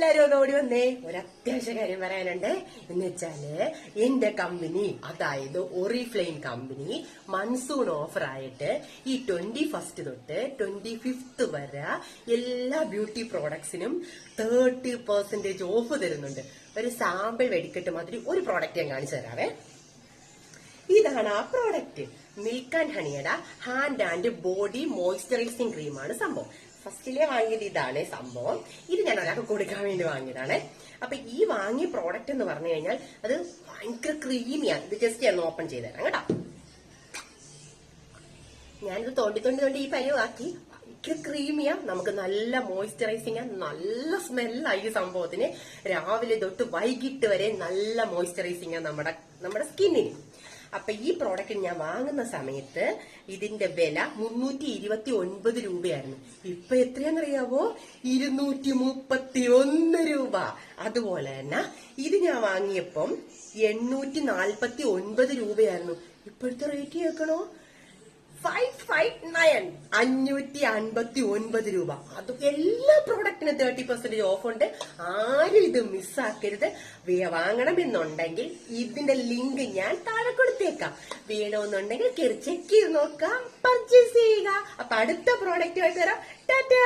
എല്ലാരും ഒന്ന് ഓടി വന്നേ. ഒരു അത്യാവശ്യ കാര്യം പറയാനുണ്ട്. എന്ന് വെച്ചാല് എന്റെ കമ്പനി, അതായത് ഒറിഫ്ലെയിം കമ്പനി മൺസൂൺ ഓഫർ ആയിട്ട് ഈ 21 തൊട്ട് 25 വരെ എല്ലാ ബ്യൂട്ടി പ്രോഡക്ട്സിനും 30% ഓഫ് തരുന്നുണ്ട്. ഒരു സാമ്പിൾ വെടിക്കെട്ട് മാതിരി ഒരു പ്രോഡക്റ്റ് ഞാൻ കാണിച്ചു തരാവേ. ഇതാണ് ആ പ്രോഡക്റ്റ്. മിൽക്ക് ആൻഡ് ഹണിയുടെ ഹാൻഡ് ആൻഡ് ബോഡി മോയ്സ്ചറൈസിംഗ് ക്രീമാണ് സംഭവം. ഫസ്റ്റിലെ വാങ്ങിയത് ഇതാണ് സംഭവം. ഇത് ഞാൻ ഒരാൾക്ക് കൊടുക്കാൻ വേണ്ടി വാങ്ങിയതാണ്. അപ്പൊ ഈ വാങ്ങിയ പ്രോഡക്റ്റ് എന്ന് പറഞ്ഞു കഴിഞ്ഞാൽ അത് ഭയങ്കര ക്രീമിയാണ്. ഇത് ജസ്റ്റ് ഞാൻ ഓപ്പൺ ചെയ്ത് തരാം കേട്ടോ. ഞാനിത് തോണ്ടി ഈ പരിവാക്കി. ഭയങ്കര ക്രീമിയാ, നമുക്ക് നല്ല മോയ്സ്ചറൈസിംഗ്, നല്ല സ്മെല്ലായി ഈ സംഭവത്തിന്. രാവിലെ തൊട്ട് വൈകിട്ട് വരെ നല്ല മോയ്സ്ചറൈസിംഗ് നമ്മുടെ സ്കിന്നിന്. അപ്പൊ ഈ പ്രോഡക്റ്റ് ഞാൻ വാങ്ങുന്ന സമയത്ത് ഇതിന്റെ വില 329 രൂപയായിരുന്നു. ഇപ്പൊ എത്രയാണെന്നറിയാവോ? 231 രൂപ. അതുപോലെ തന്നെ ഇത് ഞാൻ വാങ്ങിയപ്പം 849 രൂപയായിരുന്നു. ഇപ്പോഴത്തെ റേറ്റ് കേൾക്കണോ? 559 559 രൂപ. അത് എല്ലാ പ്രോഡക്റ്റിനും 30% ഓഫ് ഉണ്ട്. ആരും ഇത് മിസ്സാക്കരുത്. വാങ്ങണമെന്നുണ്ടെങ്കിൽ ഇതിന്റെ ലിങ്ക് ഞാൻ താഴെ കൊടുത്തേക്കാം. വേണമെന്നുണ്ടെങ്കിൽ കയറി ചെക്ക് ചെയ്ത് നോക്കാം, പർച്ചേസ് ചെയ്യുക. അപ്പൊ അടുത്ത പ്രോഡക്റ്റുമായിട്ട് വരാം. ടാറ്റാ.